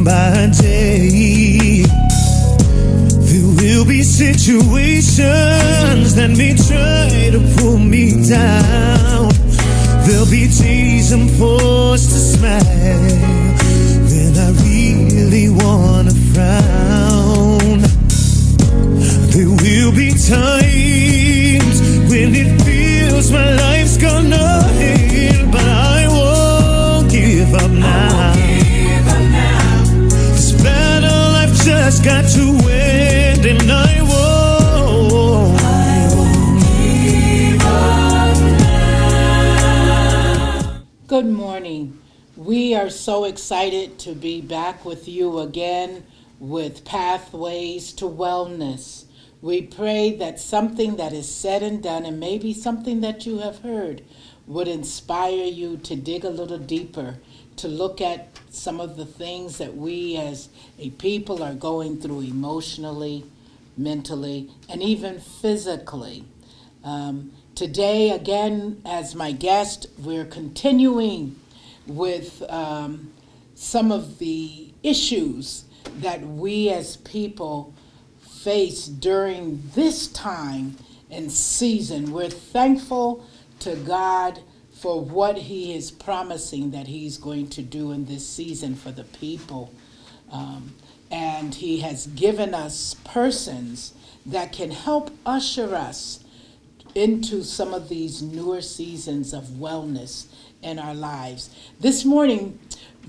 by day. There will be situations that may try to pull me down. There'll be days I'm forced to smile when I really wanna frown. There will be times when it feels my life's gonna end, but I won't give up now. This battle I've just got to win, and I won't give up now. Good morning. We are so excited to be back with you again with Pathways to Wellness. We pray that something that is said and done, and maybe something that you have heard, would inspire you to dig a little deeper, to look at some of the things that we as a people are going through emotionally, mentally, and even physically. Today, again, as my guest, we're continuing with some of the issues that we as people face during this time and season. We're thankful to God for what He is promising that He's going to do in this season for the people. And He has given us persons that can help usher us into some of these newer seasons of wellness in our lives. This morning,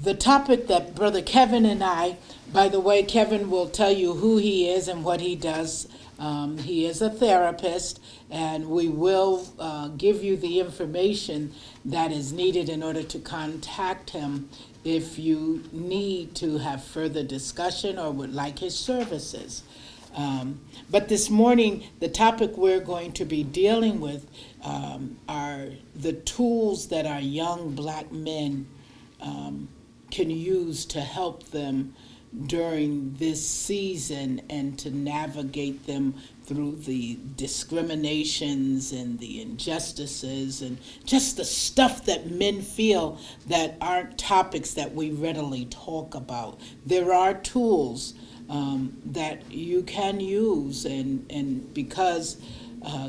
the topic that Brother Kevin and I, by the way, Kevin will tell you who he is and what he does. He is a therapist, and we will give you the information that is needed in order to contact him if you need to have further discussion or would like his services. But this morning, the topic we're going to be dealing with are the tools that our young black men can use to help them during this season and to navigate them through the discriminations and the injustices and just the stuff that men feel that aren't topics that we readily talk about. There are tools that you can use, and because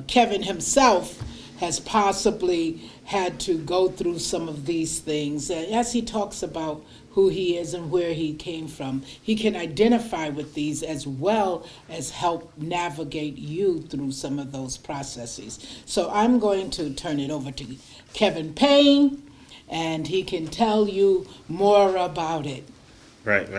Kevin himself has possibly had to go through some of these things, as he talks about who he is and where he came from, he can identify with these as well as help navigate you through some of those processes. So I'm going to turn it over to Kevin Payne, and he can tell you more about it. Right.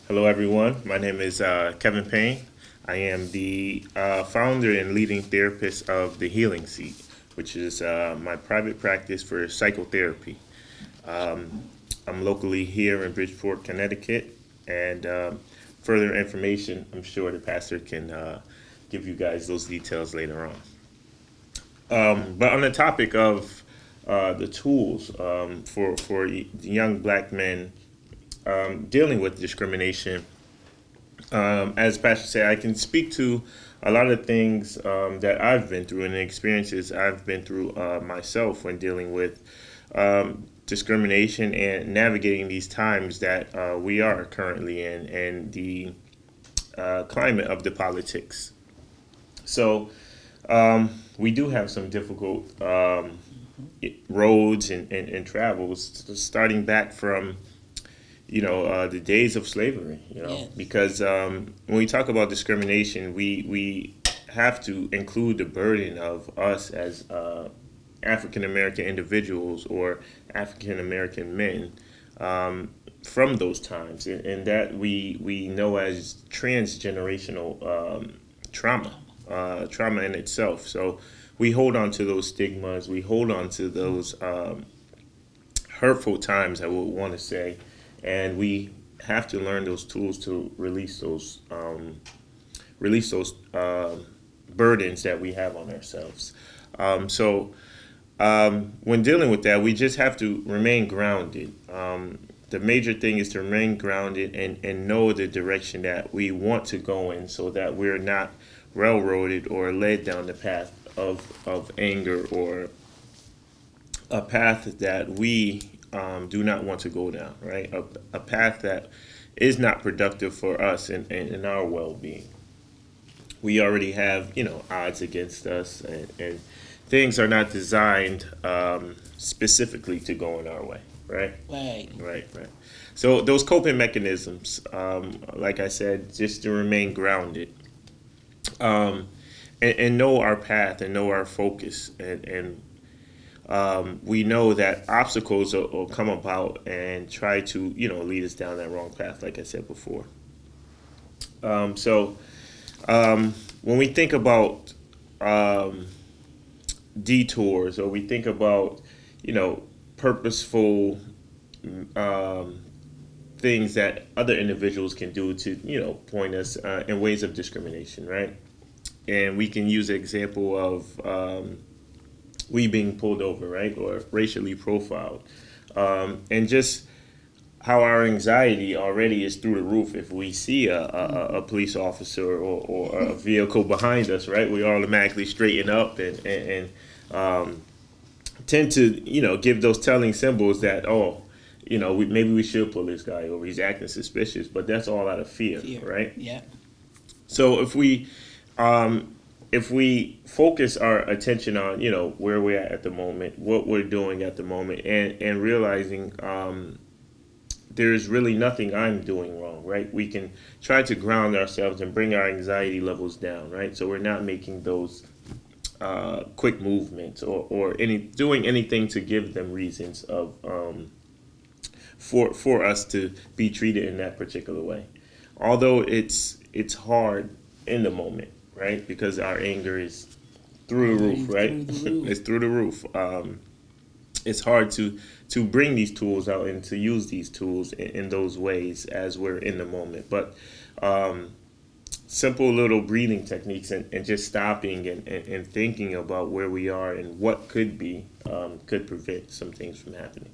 Hello, everyone. My name is Kevin Payne. I am the founder and leading therapist of The Healing Seat, which is my private practice for psychotherapy. I'm locally here in Bridgeport, Connecticut, and further information, I'm sure the pastor can give you guys those details later on. But on the topic of the tools for young black men dealing with discrimination, as Pastor said, I can speak to a lot of things that I've been through and the experiences I've been through myself when dealing with discrimination and navigating these times that we are currently in and the climate of the politics. So we do have some difficult roads and travels, starting back from the days of slavery, yes. Because when we talk about discrimination, we have to include the burden of us as African American individuals or African American men from those times, and that we know as transgenerational trauma in itself. So we hold on to those stigmas, we hold on to those hurtful times, I would want to say. And we have to learn those tools to release those burdens that we have on ourselves. So when dealing with that, we just have to remain grounded. The major thing is to remain grounded and know the direction that we want to go in, so that we're not railroaded or led down the path of anger, or a path that we do not want to go down, right? A path that is not productive for us and our well-being. We already have, odds against us, and things are not designed specifically to go in our way, right? Right. Right. So those coping mechanisms, like I said, just to remain grounded, and know our path and know our focus, and we know that obstacles will come about and try to lead us down that wrong path, like I said before. So when we think about detours, or we think about purposeful things that other individuals can do to point us in ways of discrimination, right? And we can use the example of we being pulled over, right, or racially profiled, and just how our anxiety already is through the roof if we see a police officer or a vehicle behind us, right? We automatically straighten up and tend to give those telling symbols that maybe we should pull this guy over. He's acting suspicious, but that's all out of fear. Right? Yeah. So if we focus our attention on where we're at the moment, what we're doing at the moment, and realizing there's really nothing I'm doing wrong, right? We can try to ground ourselves and bring our anxiety levels down, right? So we're not making those quick movements or doing anything to give them reasons of for us to be treated in that particular way. Although it's hard in the moment, right? Because our anger is through the roof, right? It's through the roof. It's hard to bring these tools out and to use these tools in those ways as we're in the moment. But simple little breathing techniques and just stopping and thinking about where we are and what could be could prevent some things from happening.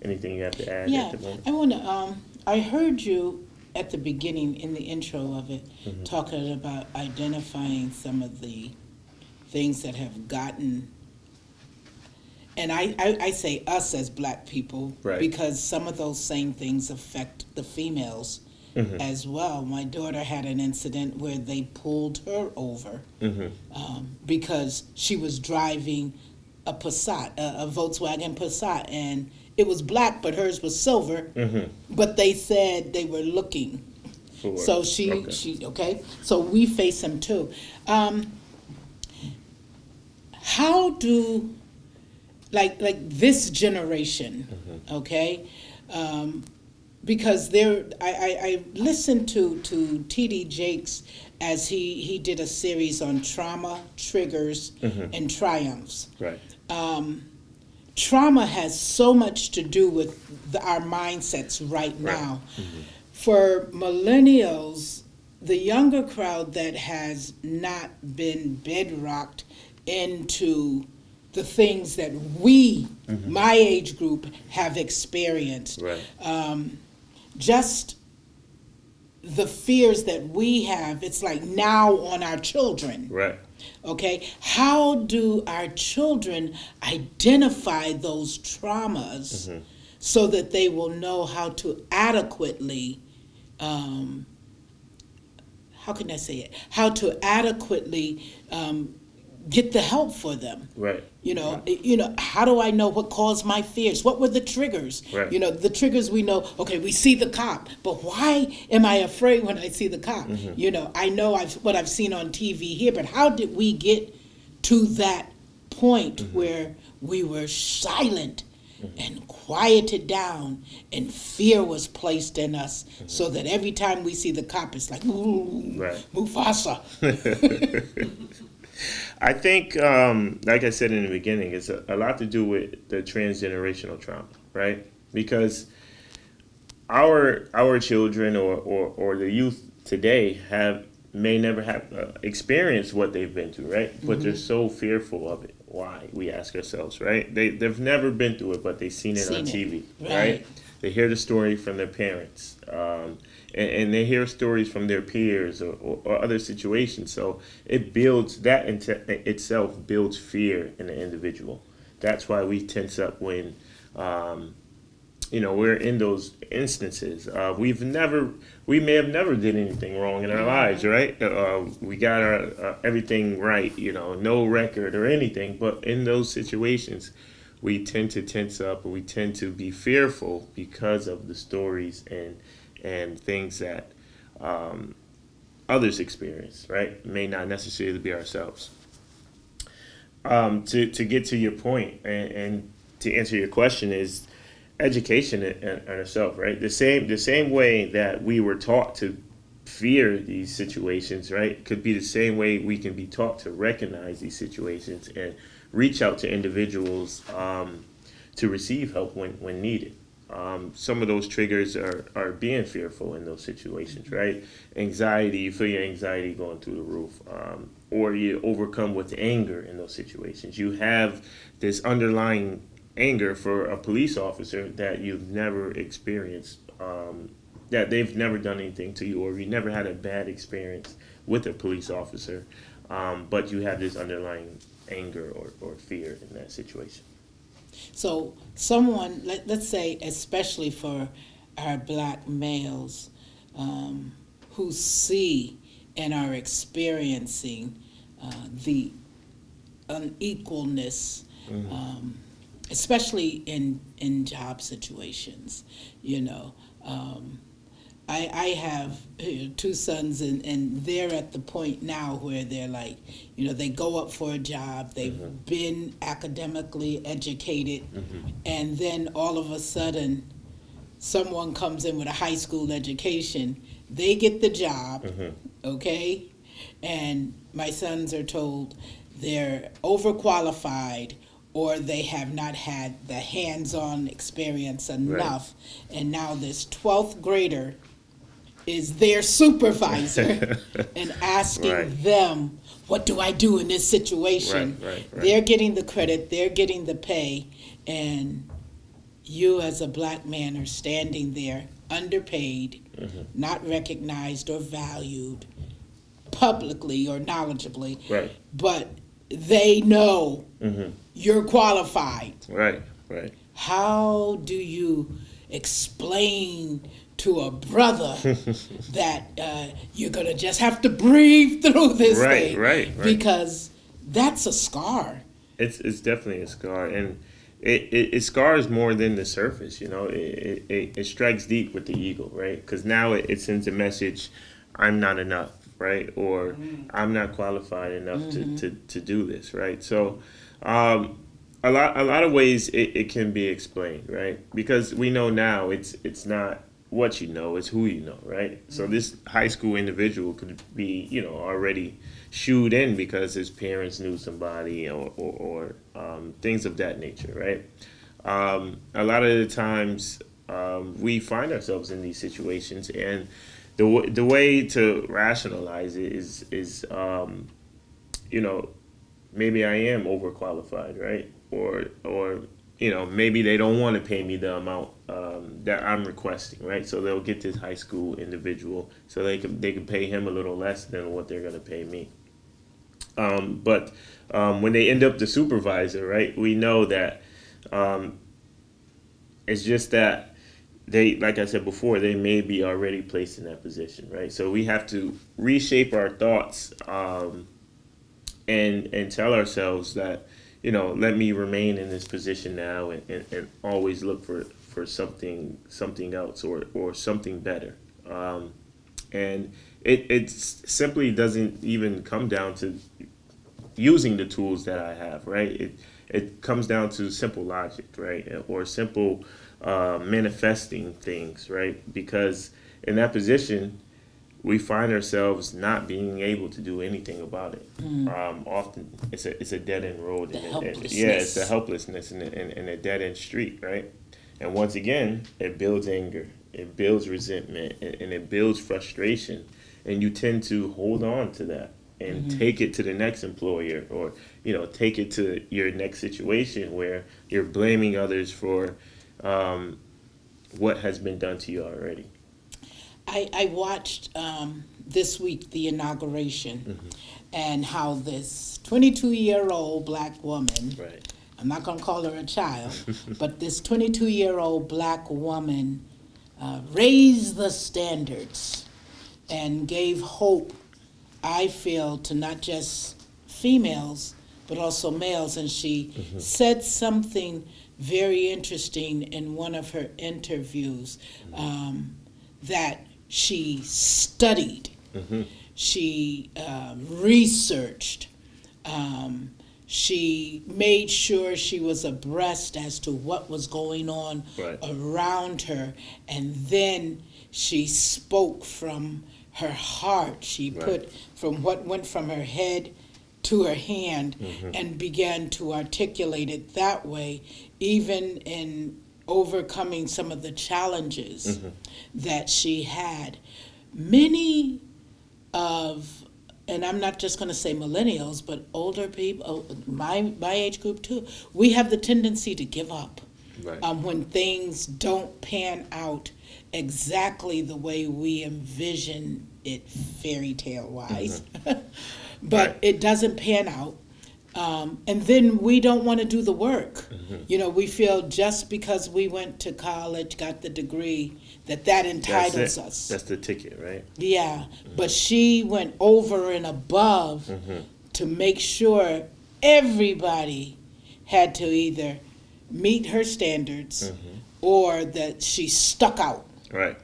Anything you have to add at the moment? I want to. I heard you at the beginning in the intro of it talking about identifying some of the things that have gotten. And I say us as black people, right, because some of those same things affect the females as well. My daughter had an incident where they pulled her over because she was driving a Passat, a Volkswagen Passat, and it was black, but hers was silver. But they said they were looking. So she So we face them too. How do like this generation, because I listened to T.D. Jakes as he did a series on trauma, triggers, and triumphs. Right. Trauma has so much to do with our mindsets right now. For millennials, the younger crowd that has not been bedrocked into the things that we, my age group, have experienced. Right. Just the fears that we have, it's like now on our children. Right. Okay, how do our children identify those traumas so that they will know how to adequately, how can I say it? How to adequately get the help for them. Right. How do I know what caused my fears? What were the triggers? Right. The triggers we know, okay, we see the cop, but why am I afraid when I see the cop? I know what I've seen on TV here, but how did we get to that point where we were silent and quieted down and fear was placed in us so that every time we see the cop, it's like, ooh, right, Mufasa. I think, like I said in the beginning, it's a lot to do with the transgenerational trauma, right? Because our children or the youth today may never have experienced what they've been through, right? But they're so fearful of it. Why? We ask ourselves, right? They've never been through it, but they've seen it on TV, right? They hear the story from their parents, and they hear stories from their peers or other situations. So it builds, that itself builds fear in the individual. That's why we tense up when we're in those instances. We may have never did anything wrong in our lives, right? We got our everything right, no record or anything. But in those situations, we tend to tense up, and we tend to be fearful because of the stories and things that others experience, right? May not necessarily be ourselves. To get to your point and to answer your question is education in itself, right? The same way that we were taught to fear these situations, right, could be the same way we can be taught to recognize these situations and reach out to individuals to receive help when needed. Some of those triggers are being fearful in those situations, right? Anxiety, you feel your anxiety going through the roof, or you overcome with anger in those situations. You have this underlying anger for a police officer that you've never experienced, that they've never done anything to you, or you never had a bad experience with a police officer, but you have this underlying anger or fear in that situation. So someone, let's say, especially for our black males, who see and are experiencing the unequalness, especially in job situations, I have two sons, and they're at the point now where they're like, they go up for a job, they've been academically educated, and then all of a sudden, someone comes in with a high school education, they get the job, okay? And my sons are told they're overqualified, or they have not had the hands-on experience enough, and now this 12th grader is their supervisor and asking them, what do I do in this situation? Right. They're getting the credit, they're getting the pay, and you as a black man are standing there underpaid, not recognized or valued publicly or knowledgeably, but they know you're qualified. Right. How do you explain to a brother that you're going to just have to breathe through this thing? Right. Because that's a scar. It's definitely a scar, and it scars more than the surface. It strikes deep with the ego, right? Because now it sends a message: I'm not enough, right? Or I'm not qualified enough to do this, right? So, a lot of ways it can be explained, right? Because we know now it's not what you know, it's who you know, right? So this high school individual could be, already shooed in because his parents knew somebody or things of that nature, right? A lot of the times we find ourselves in these situations, and the way to rationalize it is maybe I am overqualified, right? Or maybe they don't want to pay me the amount that I'm requesting, right? So they'll get this high school individual so they can pay him a little less than what they're going to pay me. But when they end up the supervisor, right, we know that it's just that they, like I said before, they may be already placed in that position, right? So we have to reshape our thoughts and tell ourselves that, let me remain in this position now and always look for something else or something better. And it simply doesn't even come down to using the tools that I have, right? It comes down to simple logic, right? Or simple manifesting things, right? Because in that position, we find ourselves not being able to do anything about it. Often it's a dead end road. It's the helplessness and a dead end street, right? And once again, it builds anger, it builds resentment, and it builds frustration. And you tend to hold on to that and take it to the next employer, or take it to your next situation where you're blaming others for what has been done to you already. I watched this week the inauguration and how this 22-year-old black woman I'm not going to call her a child, but this 22-year-old black woman raised the standards and gave hope, I feel, to not just females, but also males. And she said something very interesting in one of her interviews, that she studied, she researched, she made sure she was abreast as to what was going on around her, and then she spoke from her heart. She put from what went from her head to her hand and began to articulate it that way, even in overcoming some of the challenges that she had. Many of, and I'm not just going to say millennials, but older people, my age group too, we have the tendency to give up when things don't pan out exactly the way we envision it fairy tale wise. But it doesn't pan out. And then we don't want to do the work. You know, we feel just because we went to college, got the degree, that entitles us. That's the ticket, right? Yeah, but she went over and above to make sure everybody had to either meet her standards or that she stuck out. Right.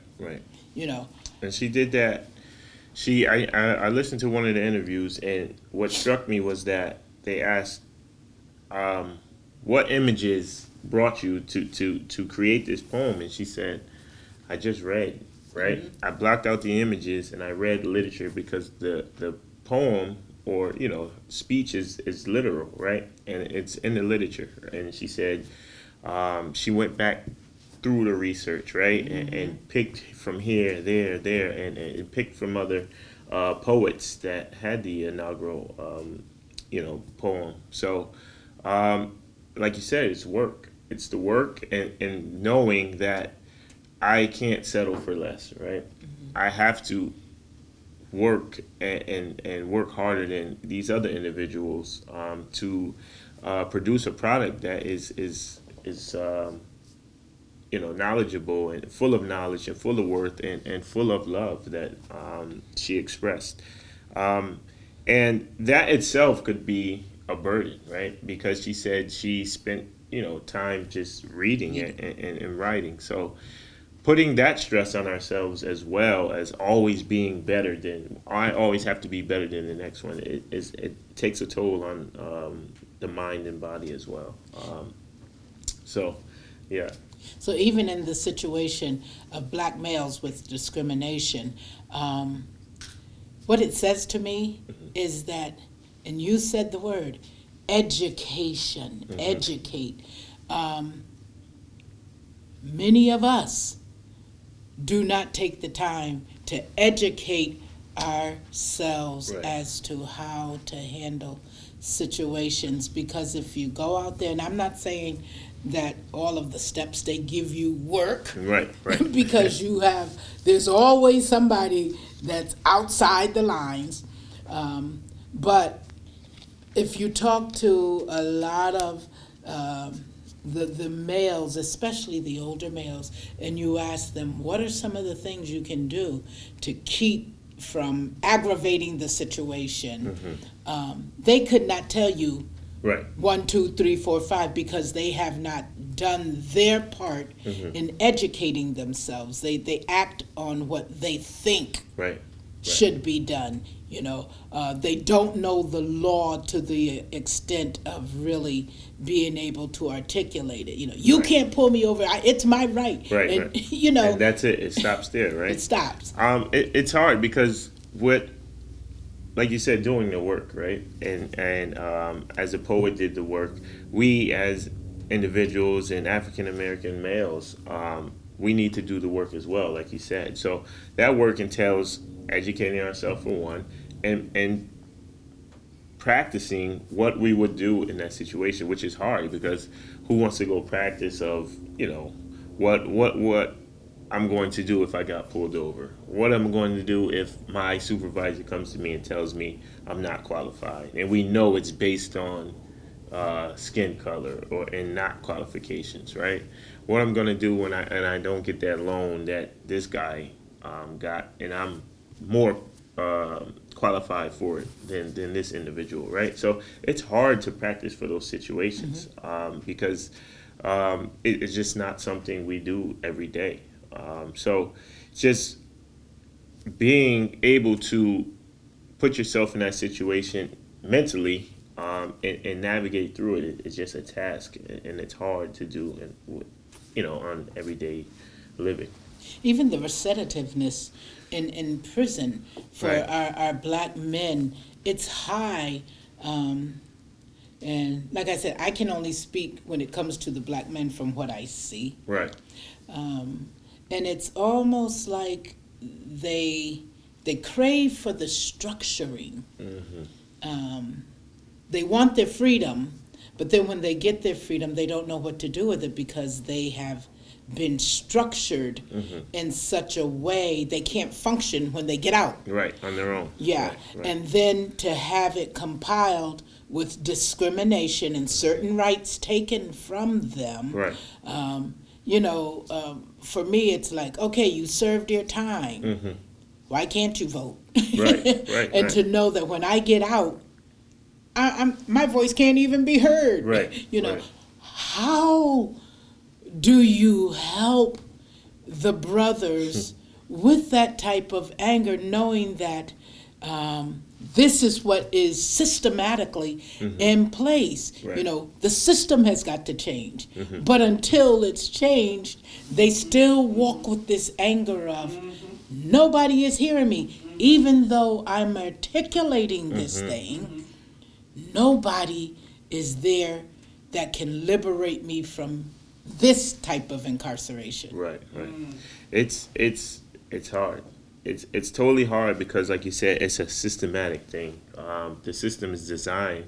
You know. And she did that. I listened to one of the interviews, and what struck me was that they asked, what images brought you to create this poem? And she said, I just read, right? I blocked out the images and I read literature, because the poem, or, you know, speech is literal, right? And it's in the literature. And she said she went back through the research, right? And picked from here, there, and picked from other poets that had the inaugural poem. So, like you said, it's work. It's the work, and knowing that I can't settle for less, right? I have to work and work harder than these other individuals to produce a product that is knowledgeable and full of knowledge and full of worth and full of love that she expressed. And that itself could be a burden, right? Because she said she spent, time just reading it and writing. So putting that stress on ourselves, as well as always being better than, I always have to be better than the next one, it takes a toll on the mind and body as well. Yeah. So even in the situation of black males with discrimination, what it says to me is that, and you said the word, education, educate. Many of us do not take the time to educate ourselves as to how to handle situations, because if you go out there, and I'm not saying that all of the steps they give you work, right. because there's always somebody that's outside the lines, but if you talk to a lot of the males, especially the older males, and you ask them, what are some of the things you can do to keep from aggravating the situation, they could not tell you 1, 2, 3, 4, 5, because they have not done their part in educating themselves. They act on what they think should be done. They don't know the law to the extent of really being able to articulate it. You can't pull me over. It's my right. And, and that's it. It stops there, right? It stops. It's hard because like you said, doing the work, right? And as a poet did the work, we as individuals and African American males, we need to do the work as well, like you said. So that work entails educating ourselves, for one, and practicing what we would do in that situation, which is hard, because who wants to go practice of, what I'm going to do if I got pulled over, what I'm going to do if my supervisor comes to me and tells me I'm not qualified, and we know it's based on skin color and not qualifications, right? What I'm gonna do when I don't get that loan that this guy got, and I'm more qualified for it than this individual, right? So it's hard to practice for those situations because it's just not something we do every day. So just being able to put yourself in that situation mentally and navigate through it is just a task, and it's hard to do, on everyday living. Even the recitativeness in prison for Right. our black men, it's high. And like I said, I can only speak when it comes to the black men from what I see. Right. And it's almost like they crave for the structuring. They want their freedom, but then when they get their freedom, they don't know what to do with it because they have been structured in such a way they can't function when they get out. Right, on their own. Yeah, Right. and then to have it compiled with discrimination and certain rights taken from them. Right. For me, it's like, okay, you served your time. Why can't you vote? Right, And right. to know that when I get out, my voice can't even be heard. Right, right. How do you help the brothers with that type of anger, knowing that this is what is systematically in place? Right. The system has got to change. But until it's changed, they still walk with this anger of, nobody is hearing me. Even though I'm articulating this thing, nobody is there that can liberate me from this type of incarceration. Right. It's hard. It's totally hard because, like you said, it's a systematic thing. The system is designed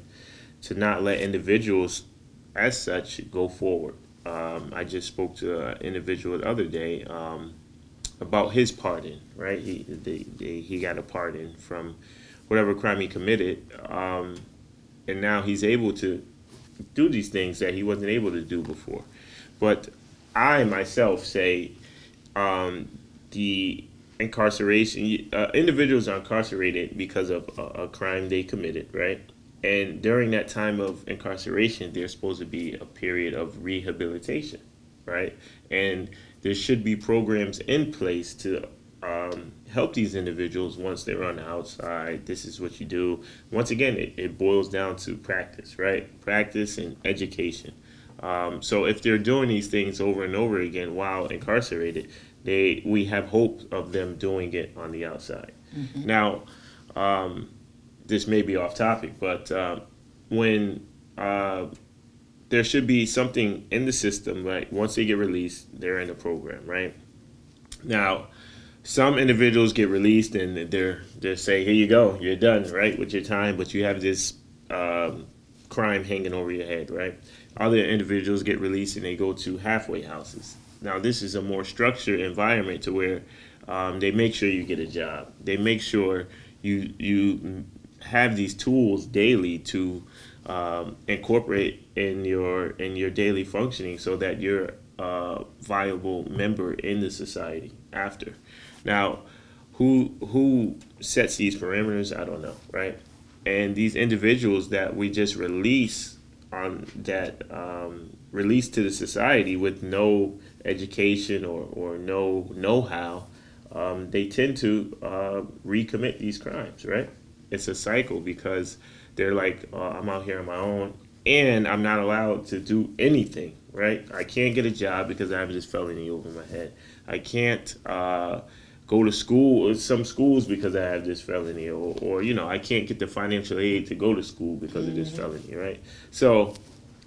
to not let individuals, as such, go forward. I just spoke to an individual the other day about his pardon. Right, he got a pardon from whatever crime he committed, and now he's able to do these things that he wasn't able to do before. But I myself say the incarceration, individuals are incarcerated because of a crime they committed, right? And during that time of incarceration, there's supposed to be a period of rehabilitation, right? And there should be programs in place to help these individuals once they're on the outside. This is what you do. Once again, it boils down to practice, right? Practice and education. So if they're doing these things over and over again while incarcerated, we have hope of them doing it on the outside. Now, this may be off topic, but when there should be something in the system, right? Once they get released, they're in the program, right? Now, some individuals get released and they're say, here you go, you're done, right, with your time, but you have this crime hanging over your head, right? Other individuals get released and they go to halfway houses. Now, this is a more structured environment to where they make sure you get a job. They make sure you have these tools daily to incorporate in your daily functioning so that you're a viable member in the society after. Now, who sets these parameters? I don't know, right? And these individuals that we just release on that release to the society with no education or no know-how, they tend to recommit these crimes, right? It's a cycle because they're like, I'm out here on my own and I'm not allowed to do anything, right? I can't get a job because I have this felony over my head. I can't go to school or some schools because I have this felony, or I can't get the financial aid to go to school because of this felony, right? So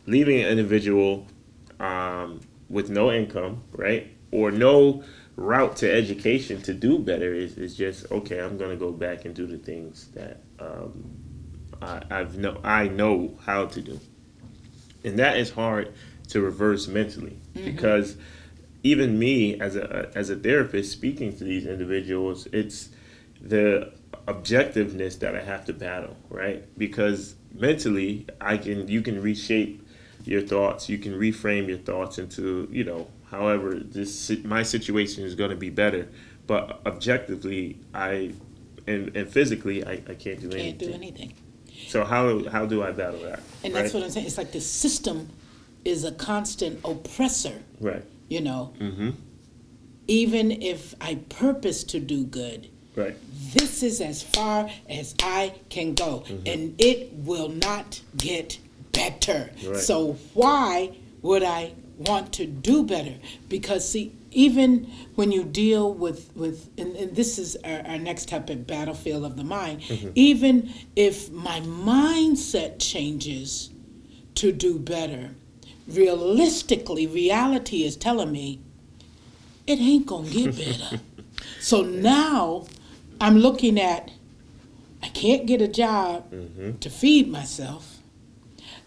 leaving an individual with no income, right, or no route to education to do better is just, okay, I'm going to go back and do the things that I know how to do. And that is hard to reverse mentally because even me as a therapist speaking to these individuals, it's the objectiveness that I have to battle, right? Because mentally, you can reshape your thoughts, you can reframe your thoughts into, however my situation is going to be better, but objectively, and physically, I can't do anything. Can't do anything. So how do I battle that? And that's what I'm saying. It's like the system is a constant oppressor. Right. Mm-hmm. Even if I purpose to do good, right. This is as far as I can go, and it will not get better. Right. So why would I want to do better? Because see, even when you deal with and this is our next topic, battlefield of the mind, even if my mindset changes to do better, realistically, reality is telling me it ain't gonna get better. So now I'm looking at, I can't get a job to feed myself.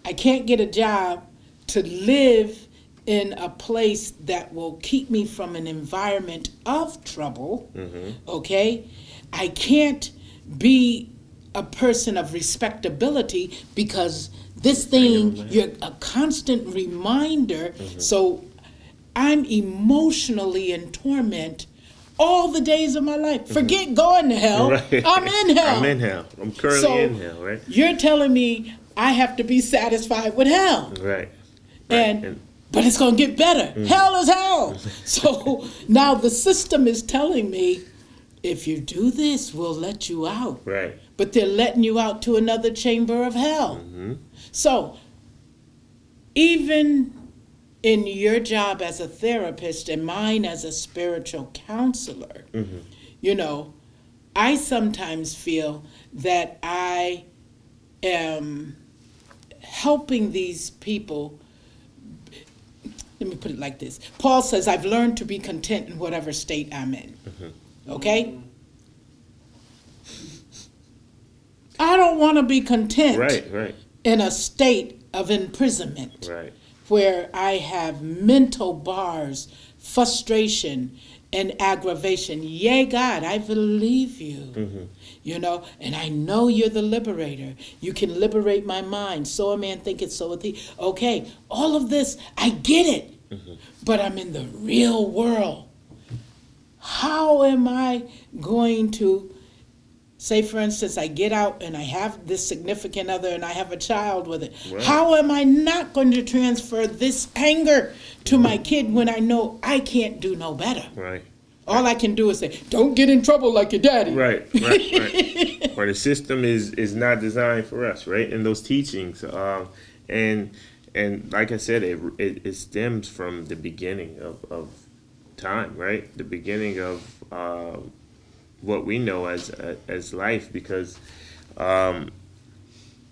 I can't get a job to live in a place that will keep me from an environment of trouble, okay? I can't be a person of respectability because this thing, you're a constant reminder. So I'm emotionally in torment all the days of my life. Forget going to hell. Right. I'm in hell. I'm in hell. I'm currently in hell, right? You're telling me I have to be satisfied with hell. Right. But it's going to get better. Hell is hell. So now the system is telling me, if you do this, we'll let you out. Right. But they're letting you out to another chamber of hell. So even in your job as a therapist and mine as a spiritual counselor, I sometimes feel that I am helping these people. Let me put it like this. Paul says, I've learned to be content in whatever state I'm in. Okay? I don't want to be content in a state of imprisonment. Right. Where I have mental bars, frustration, and aggravation. Yea, God, I believe you. And I know you're the liberator. You can liberate my mind. So a man thinketh, so is he. Okay, all of this, I get it. But I'm in the real world. How am I going to, say for instance, I get out and I have this significant other and I have a child with it. Right. How am I not going to transfer this anger to my kid when I know I can't do no better? Right. All I can do is say, don't get in trouble like your daddy. Right. Or the system is not designed for us, right? And those teachings, and like I said, it stems from the beginning of time, right? The beginning of what we know as life, because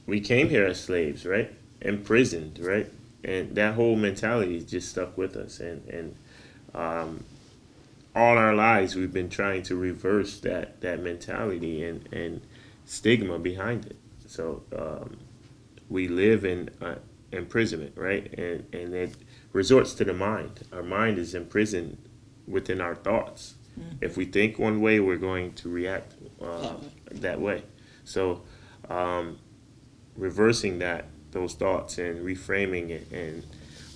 we came here as slaves, right? Imprisoned, right? And that whole mentality just stuck with us, and all our lives we've been trying to reverse that mentality and stigma behind it. So we live in imprisonment, right? And it resorts to the mind. Our mind is imprisoned within our thoughts. If we think one way, we're going to react that way. So reversing those thoughts and reframing it, and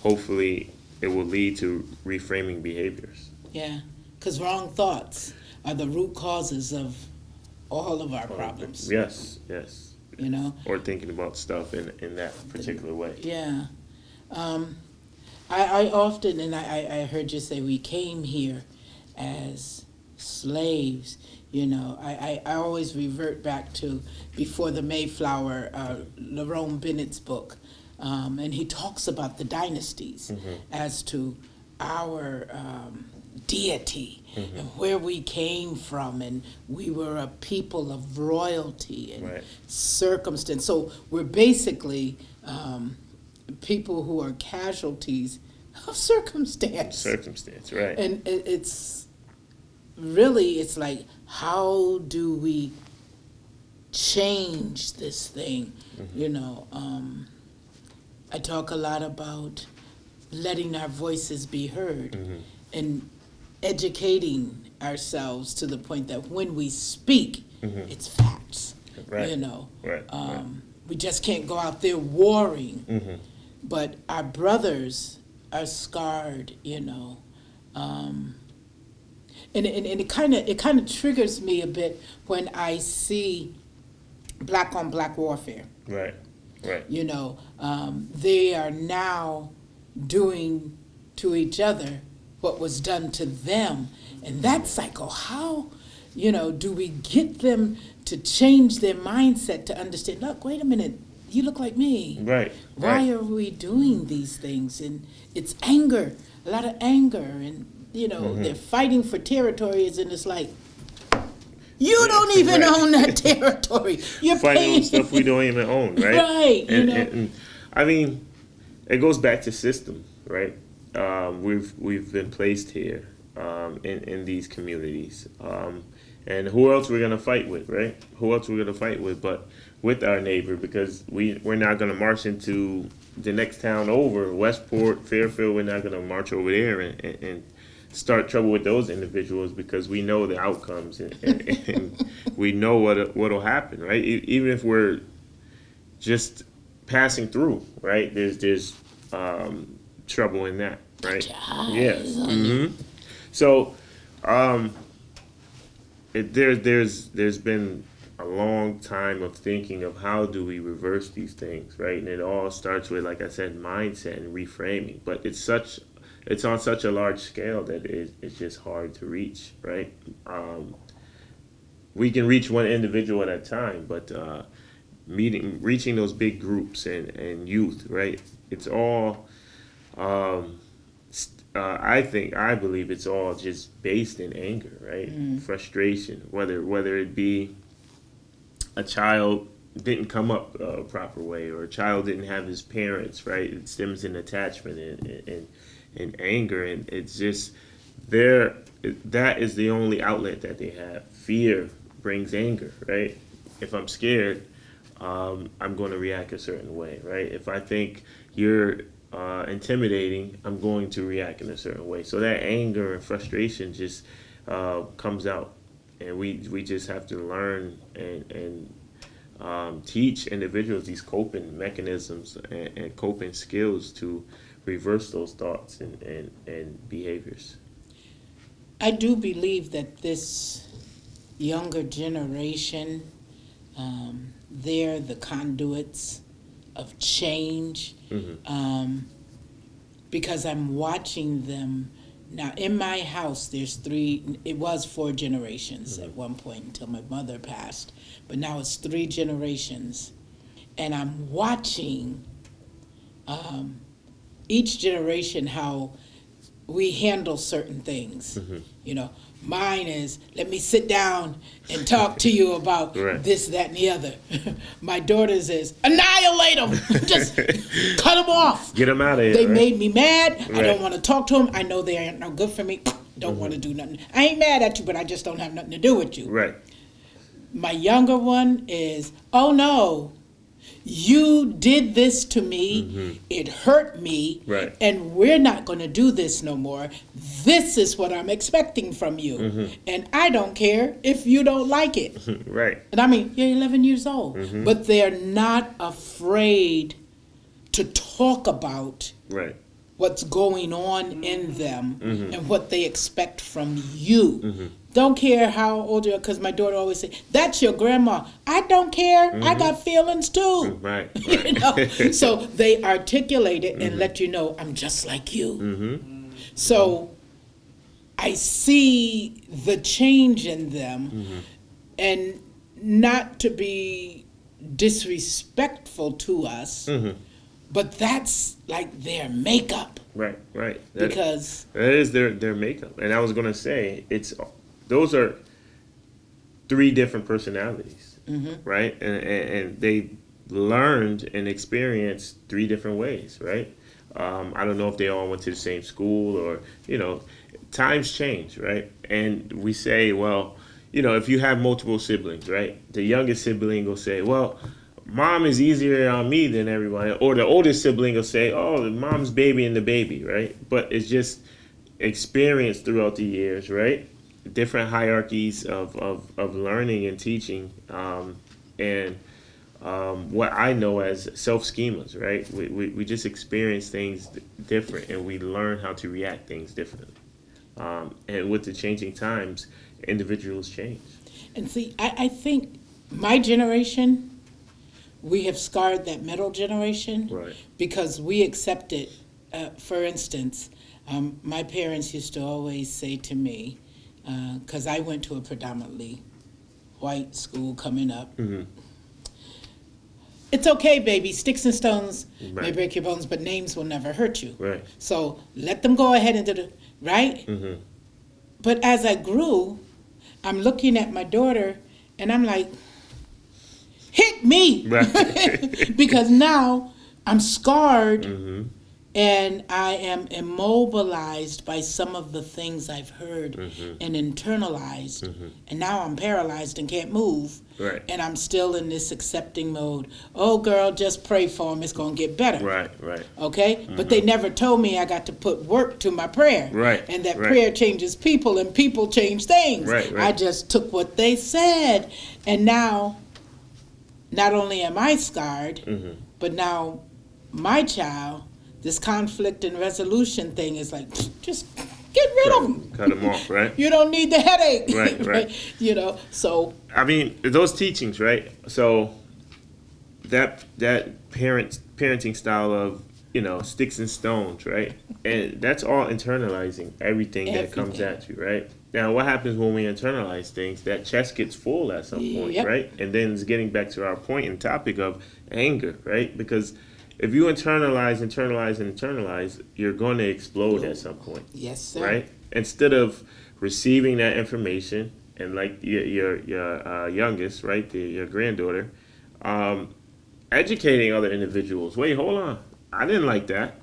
hopefully it will lead to reframing behaviors. Yeah, because wrong thoughts are the root causes of all of our problems. Yes. Or thinking about stuff in that particular way. Yeah. I often, and I heard you say we came here as slaves. I always revert back to before the Mayflower, Lerone Bennett's book, and he talks about the dynasties as to our deity and where we came from, and we were a people of royalty and circumstance. So we're basically people who are casualties of circumstance. Right. And it's really, it's like, how do we change this thing? I talk a lot about letting our voices be heard and educating ourselves to the point that when we speak, it's facts. Right. You know, Right. we just can't go out there warring. Mm-hmm. But our brothers are scarred. You know, and it kind of triggers me a bit when I see black on black warfare. Right. Right. You know, they are now doing to each other what was done to them. And that cycle, how, do we get them to change their mindset to understand, look, wait a minute, you look like me. Right. Why are we doing these things? And it's anger, a lot of anger. And, they're fighting for territories, and it's like, you don't even own that territory. You're fighting paying with stuff we don't even own, right? Right. And I mean, it goes back to system, right? We've been placed here in these communities, and who else we're gonna fight with, right? Who else we're gonna fight with, but with our neighbor, because we're not gonna march into the next town over, Westport, Fairfield. We're not gonna march over there and start trouble with those individuals, because we know the outcomes and we know what'll happen, right? Even if we're just passing through, right? There's trouble in that, right? Yes. Mm-hmm. So there's been a long time of thinking of how do we reverse these things, right? And it all starts with, like I said, mindset and reframing. But it's on such a large scale that it's just hard to reach, right? We can reach one individual at a time, but reaching those big groups and youth, right? It's all, I believe it's all just based in anger, right? Frustration, whether it be a child didn't come up a proper way, or a child didn't have his parents, right? It stems in attachment and anger, and it's just that is the only outlet that they have. Fear brings anger, right? If I'm scared, I'm going to react a certain way, right? If I think you're intimidating, I'm going to react in a certain way. So that anger and frustration just comes out, and we just have to learn and teach individuals these coping mechanisms and coping skills to reverse those thoughts and behaviors. I do believe that this younger generation, they're the conduits of change, because I'm watching them now. In my house, it was 4 generations at one point until my mother passed, but now it's 3 generations, and I'm watching each generation how we handle certain things. Mine is, let me sit down and talk to you about this, that, and the other. My daughter's is, annihilate them. Just cut them off. Get them out of here. They made me mad. I don't want to talk to them. I know they aren't no good for me. Don't want to do nothing. I ain't mad at you, but I just don't have nothing to do with you. Right. My younger one is, oh no, you did this to me, it hurt me, and we're not going to do this no more. This is what I'm expecting from you, and I don't care if you don't like it. Right. And I mean, you're 11 years old, but they're not afraid to talk about what's going on in them and what they expect from you. Don't care how old you are, because my daughter always say, that's your grandma. I don't care. I got feelings too. Right. So they articulate it and let you know, I'm just like you. So I see the change in them, and not to be disrespectful to us, but that's like their makeup. Right. Because that is their makeup. And I was going to say, those are 3 different personalities, right? And they learned and experienced 3 different ways, right? I don't know if they all went to the same school, or, times change, right? And we say, well, if you have multiple siblings, right? The youngest sibling will say, well, mom is easier on me than everyone. Or the oldest sibling will say, oh, the mom's baby and the baby, right? But it's just experience throughout the years, right? different hierarchies of learning and teaching, and what I know as self schemas, right? We just experience things different, and we learn how to react things differently. And with the changing times, individuals change. And see, I think my generation, we have scarred that middle generation, Right. because we accepted, for instance, my parents used to always say to me, because I went to a predominantly white school coming up, Mm-hmm. it's okay, baby, sticks and stones may Right. break your bones, but names will never hurt you. Right. So let them go ahead and do the, right? Mm-hmm. But as I grew, I'm looking at my daughter and I'm like, hit me. Right. Because now I'm scarred Mm-hmm. and I am immobilized by some of the things I've heard and internalized. And now I'm paralyzed and can't move. Right. And I'm still in this accepting mode. Oh, girl, just pray for him. It's going to get better. Right. Right. Okay? But they never told me I got to put work to my prayer. Right, And that right. prayer changes people and people change things. Right, right. I just took what they said. And now, not only am I scarred, but now my child, this conflict and resolution thing is like, just get rid of them. Cut them off, right? You don't need the headache. Right, right. You know, so I mean, those teachings, right? So that parenting style of, sticks and stones, right? And that's all internalizing everything that comes at you, right? Now, what happens when we internalize things? That chest gets full at some point, Yep. right? And then it's getting back to our point and topic of anger, right? Because if you internalize, you're going to explode at some point. yes, sir. Right? Instead of receiving that information, and like your youngest, right, your granddaughter, educating other individuals. Wait, hold on. I didn't like that.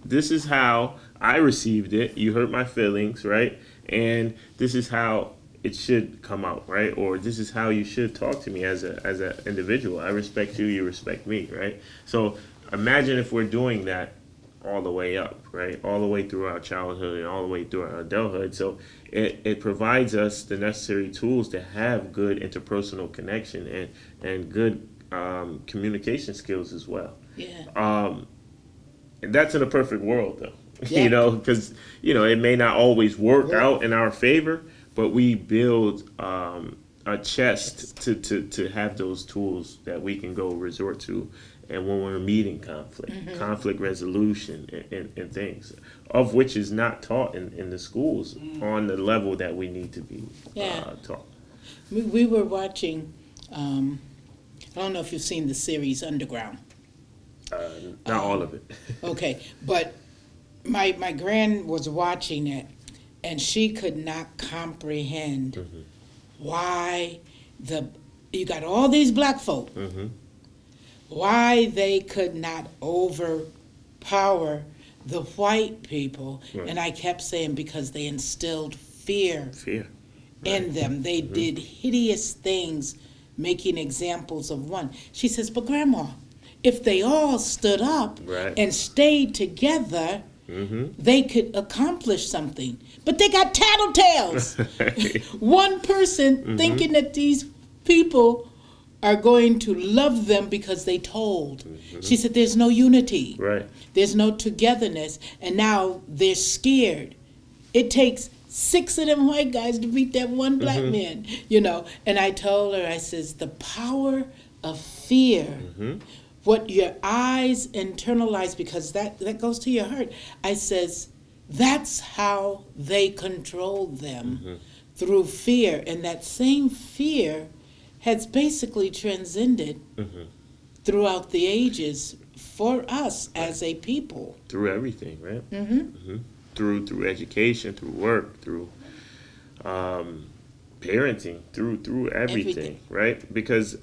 This is how I received it. You hurt my feelings, right? And this is how it should come out, right? Or this is how you should talk to me as an individual. I respect you, you respect me, right? So imagine if we're doing that all the way up, right? All the way through our childhood and all the way through our adulthood. So it provides us the necessary tools to have good interpersonal connection and good communication skills as well. Yeah. And that's in a perfect world, though. Yeah. Because it may not always work out in our favor, but we build a chest to have those tools that we can go resort to, and when we're meeting conflict resolution and things, of which is not taught in the schools on the level that we need to be taught. We were watching, I don't know if you've seen the series Underground. Not all of it. Okay, but my grand was watching it, and she could not comprehend why you got all these black folk, why they could not overpower the white people. Right. And I kept saying, because they instilled fear Fear. in them. They did hideous things, making examples of one. She says, but Grandma, if they all stood up Right. and stayed together, they could accomplish something. But they got tattletales. One person thinking that these people are going to love them because they told. She said, there's no unity. Right. There's no togetherness. And now they're scared. It takes 6 of them white guys to beat that one black man, And I told her, I says, the power of fear, what your eyes internalize, because that goes to your heart. I says, that's how they control them, through fear. And that same fear has basically transcended throughout the ages for us as a people. Through everything, right? Through education, through work, through parenting, through everything, right? Because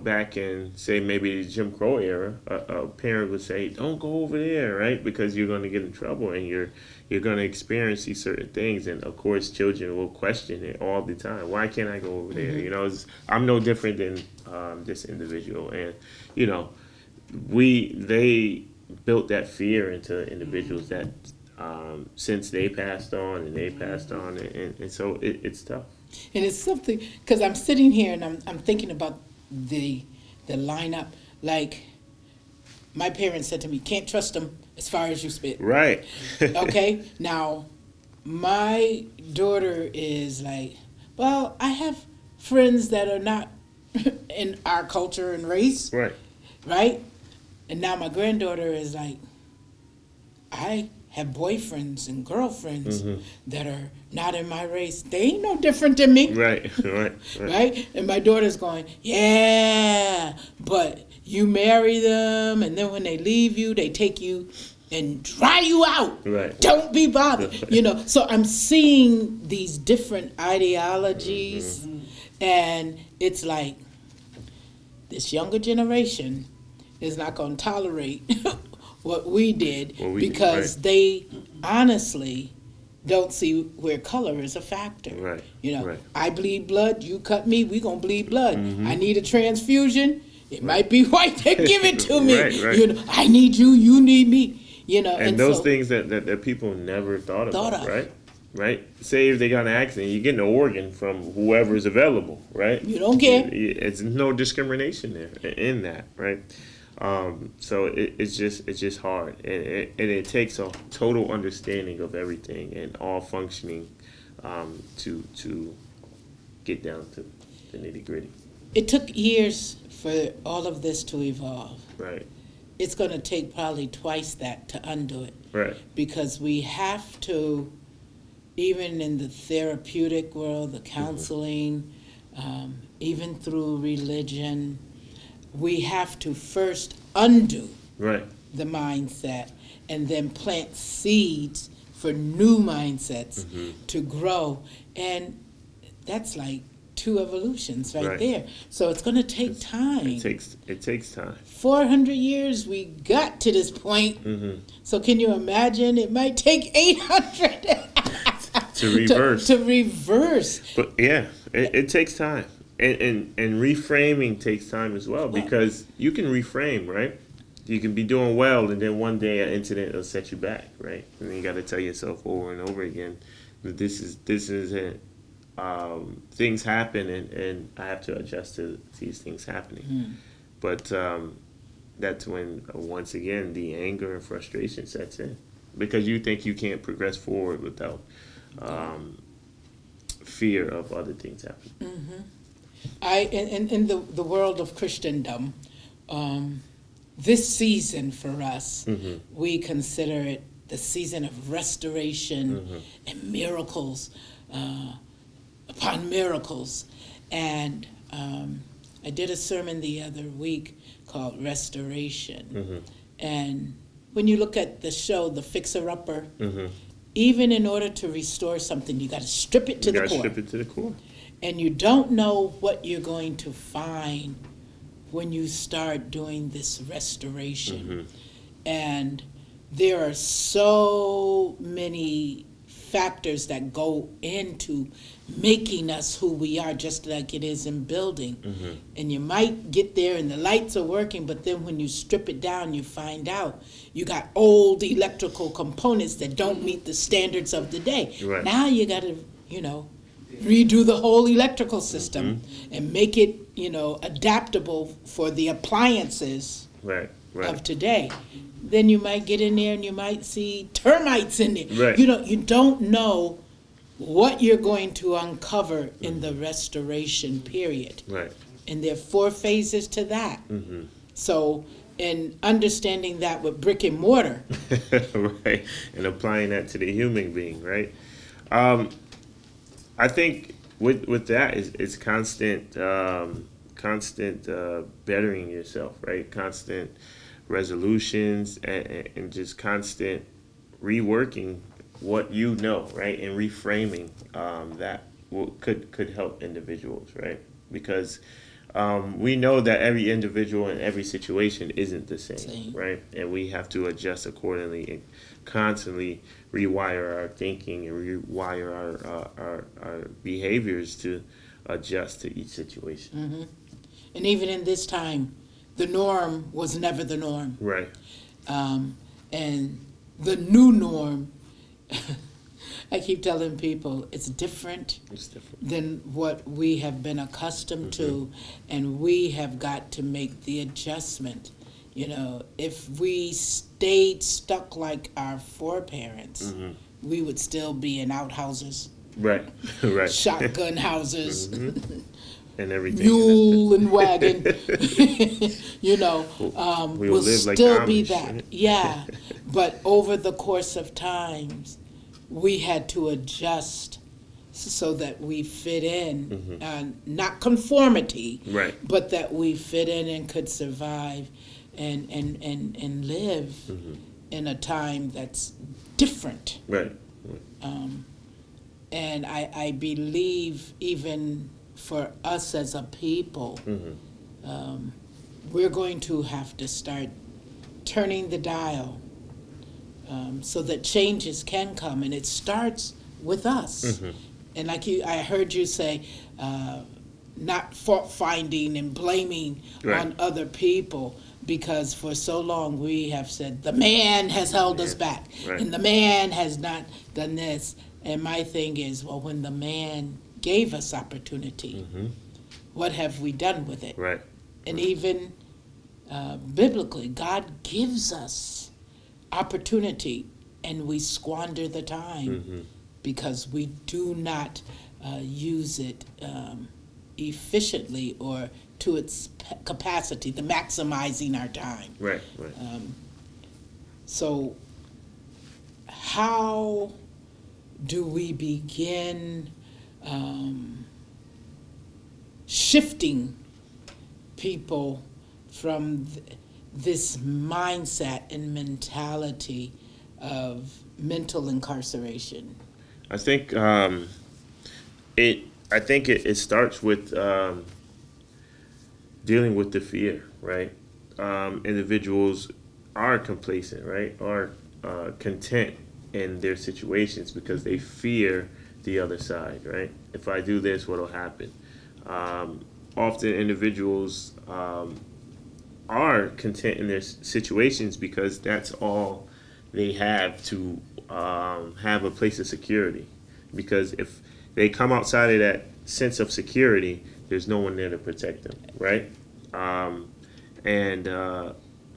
back in, say, maybe the Jim Crow era, a parent would say, don't go over there, right? Because you're going to get in trouble and you're going to experience these certain things. And of course, children will question it all the time. Why can't I go over there? I'm no different than this individual. And, they built that fear into individuals that since they passed on and they passed on, and so it's tough. And it's something, because I'm sitting here and I'm thinking about the lineup. Like, my parents said to me, can't trust them as far as you spit. Right. Okay? Now, my daughter is like, well, I have friends that are not in our culture and race. Right. Right? And now my granddaughter is like, I have boyfriends and girlfriends that are not in my race. They ain't no different than me. Right. Right. Right? And my daughter's going, yeah, but you marry them, and then when they leave you, they take you and dry you out. Right. Don't be bothered. So I'm seeing these different ideologies, and it's like this younger generation is not going to tolerate what we did because right. they honestly don't see where color is a factor. Right. Right. I bleed blood, you cut me, we gonna bleed blood. I need a transfusion, it might be white, they give it to me. Right. I need you, you need me. And those things that people never thought about, right? Right? Say if they got an accident, you get an organ from whoever's available, right? You don't care. It's no discrimination there in that, right? So it's just hard, and it takes a total understanding of everything and all functioning to get down to the nitty gritty. It took years for all of this to evolve. Right. It's going to take probably twice that to undo it. Right. Because we have to, even in the therapeutic world, the counseling, even through religion, we have to first undo the mindset and then plant seeds for new mindsets to grow. And that's like 2 evolutions right there. So it's going to take time. It takes time. 400 years we got to this point. So can you imagine? It might take 800 to reverse. To reverse. But yeah, it takes time. And reframing takes time as well, because you can reframe, right? You can be doing well, and then one day an incident will set you back, right? And then you got to tell yourself over and over again that this is it. Things happen, and I have to adjust to these things happening. But that's when, once again, the anger and frustration sets in, because you think you can't progress forward without fear of other things happening. In the world of Christendom, this season for us, we consider it the season of restoration and miracles upon miracles. And I did a sermon the other week called Restoration. And when you look at the show, The Fixer Upper, even in order to restore something, you got to strip it to the core. Strip it to the core. And you don't know what you're going to find when you start doing this restoration. And there are so many factors that go into making us who we are, just like it is in building. And you might get there and the lights are working, but then when you strip it down, you find out you got old electrical components that don't meet the standards of the day. Now you got to, redo the whole electrical system and make it, adaptable for the appliances of today. Then you might get in there and you might see termites in there. You don't know what you're going to uncover in the restoration period. And there are 4 phases to that. So, in understanding that with brick and mortar. And applying that to the human being, right? I think with that, it's constant bettering yourself, right? Constant resolutions and just constant reworking what you know, right? And reframing that could help individuals, right? Because we know that every individual in every situation isn't the same, right? And we have to adjust accordingly and constantly rewire our thinking and rewire our behaviors to adjust to each situation. And even in this time, the norm was never the norm. Right. And the new norm I keep telling people it's different than what we have been accustomed to, and we have got to make the adjustment. You know, if we stayed stuck like our foreparents, we would still be in outhouses, Right. Right. shotgun houses, And everything. mule and wagon. You know, We will will live like still be Amish, that. right? Yeah, but over the course of times, we had to adjust so that we fit in, not conformity, Right. but that we fit in and could survive and live in a time that's different. Right. And I believe even for us as a people, we're going to have to start turning the dial so that changes can come, and it starts with us. And like I heard you say, not fault finding and blaming on other people, because for so long we have said the man has held us back, and the man has not done this. And my thing is, well, when the man gave us opportunity, what have we done with it? Right. And even biblically, God gives us opportunity, and we squander the time because we do not use it efficiently or to its capacity, the maximizing our time. Right. Right. So how do we begin shifting people from this mindset and mentality of mental incarceration? I think it starts with dealing with the fear, right? Individuals are complacent, right? Are content in their situations because they fear the other side, right? If I do this, what'll happen? Often individuals are content in their situations because that's all they have to have a place of security. Because if they come outside of that sense of security, there's no one there to protect them, right? And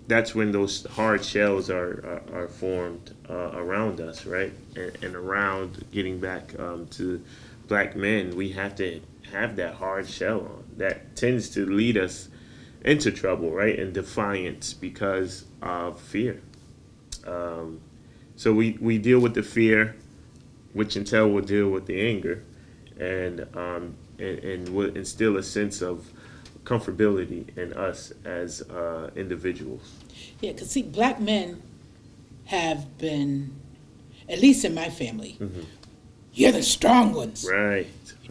that's when those hard shells are formed around us, right? And around getting back to black men, we have to have that hard shell on. That tends to lead us into trouble, right? And defiance because of fear. So we deal with the fear, which until we'll deal with the anger, and will instill a sense of comfortability in us as individuals. Yeah, because see, black men have been, at least in my family, you're the strong ones. Right.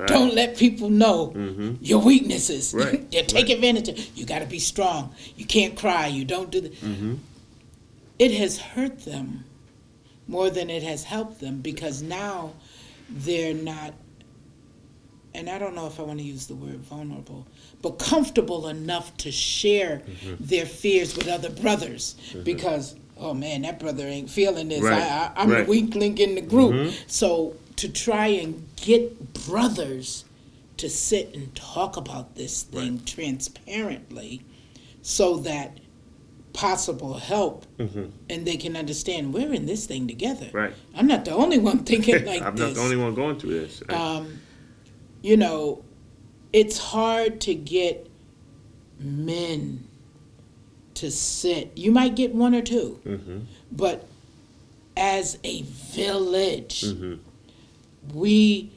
Don't let people know your weaknesses. Right. They take advantage of. You got to be strong. You can't cry. You don't do that. It has hurt them more than it has helped them, because now they're not, and I don't know if I want to use the word vulnerable, but comfortable enough to share their fears with other brothers, because, oh man, that brother ain't feeling this. Right. I'm Right. the weak link in the group. So to try and get brothers to sit and talk about this thing transparently so that possible help and they can understand we're in this thing together. Right. I'm not the only one thinking like I'm this. not the only one going through this. Right? You know, it's hard to get men to sit. You might get one or two, but as a village, we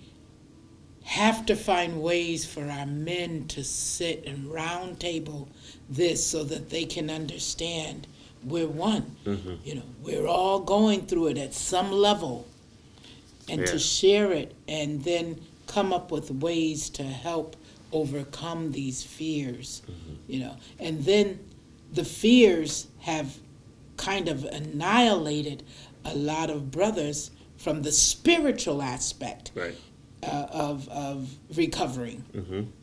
have to find ways for our men to sit and round table this so that they can understand we're one. You know, we're all going through it at some level, and to share it and then come up with ways to help overcome these fears. You know, and then the fears have kind of annihilated a lot of brothers from the spiritual aspect. Right. Of recovering.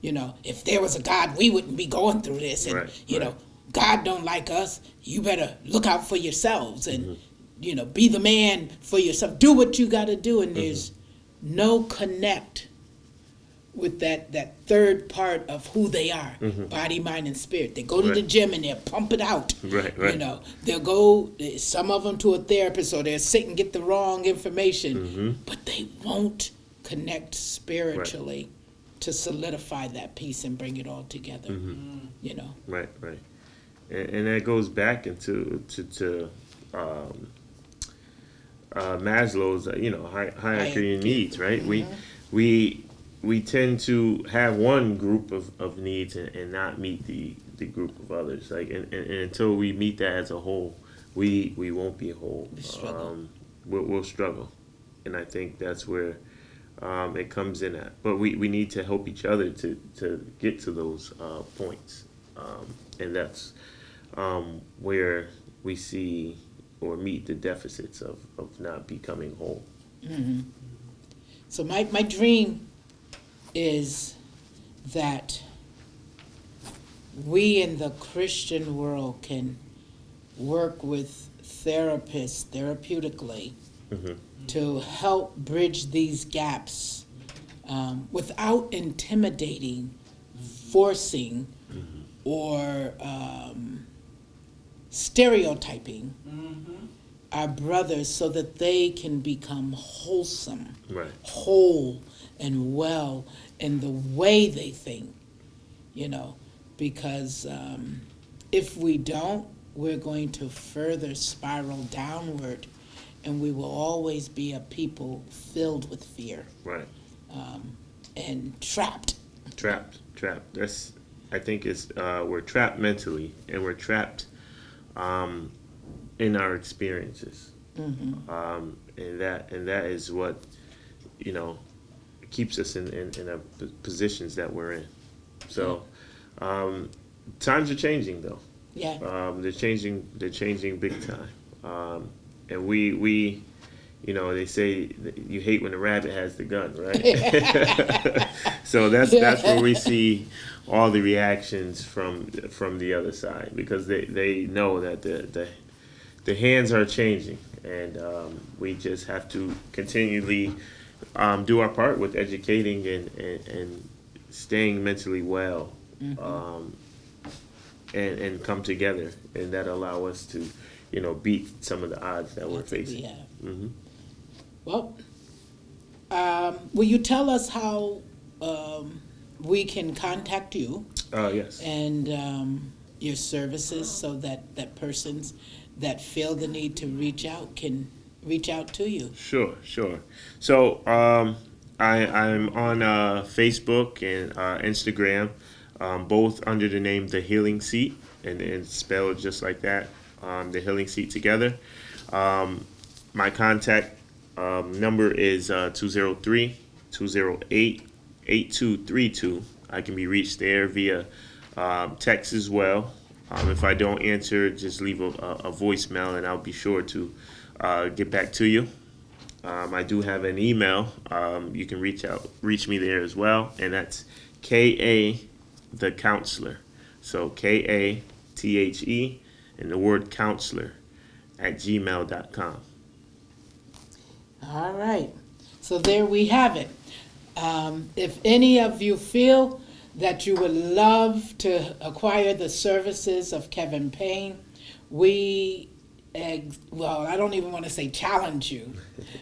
You know, if there was a God, we wouldn't be going through this. And, you know, God don't like us. You better look out for yourselves. And be the man for yourself. Do what you got to do. And there's no connect with that third part of who they are, body, mind, and spirit. They go to the gym and they'll pump it out. Right. They'll go, some of them to a therapist, or they'll sit and get the wrong information, but they won't connect spiritually to solidify that piece and bring it all together. Right. And that goes back into Maslow's, hierarchy of needs, right? We tend to have one group of needs and not meet the group of others. Like, and until we meet that as a whole, we won't be whole. We'll struggle, and I think that's where it comes in at. But we need to help each other to get to those points, and that's where we see or meet the deficits of not becoming whole. So my dream is that we in the Christian world can work with therapists therapeutically to help bridge these gaps without intimidating, forcing, or stereotyping our brothers, so that they can become wholesome, whole, and well in the way they think, because if we don't, we're going to further spiral downward, and we will always be a people filled with fear, and trapped. That's, I think it's we're trapped mentally, and we're trapped in our experiences, and that is what keeps us in the positions that we're in. So times are changing, though. They're changing big time, and we they say that you hate when the rabbit has the gun, right? So that's where we see all the reactions from the other side, because they know that the hands are changing, and we just have to continually do our part with educating and staying mentally well, and come together, and that allow us to beat some of the odds that we're facing. Well, will you tell us how we can contact you? Yes. And your services, so that persons that feel the need to reach out can reach out to you. Sure. So I'm on Facebook and Instagram, both under the name The Healing Seat, and spelled just like that, The Healing Seat together. My contact number is 203-208-8232. I can be reached there via text as well. If I don't answer, just leave a voicemail, and I'll be sure to get back to you. I do have an email. You can reach me there as well, and that's KA the Counselor. So KATHE and the word counselor @gmail.com. All right. So there we have it. If any of you feel that you would love to acquire the services of Kevin Payne, I don't even want to say challenge you,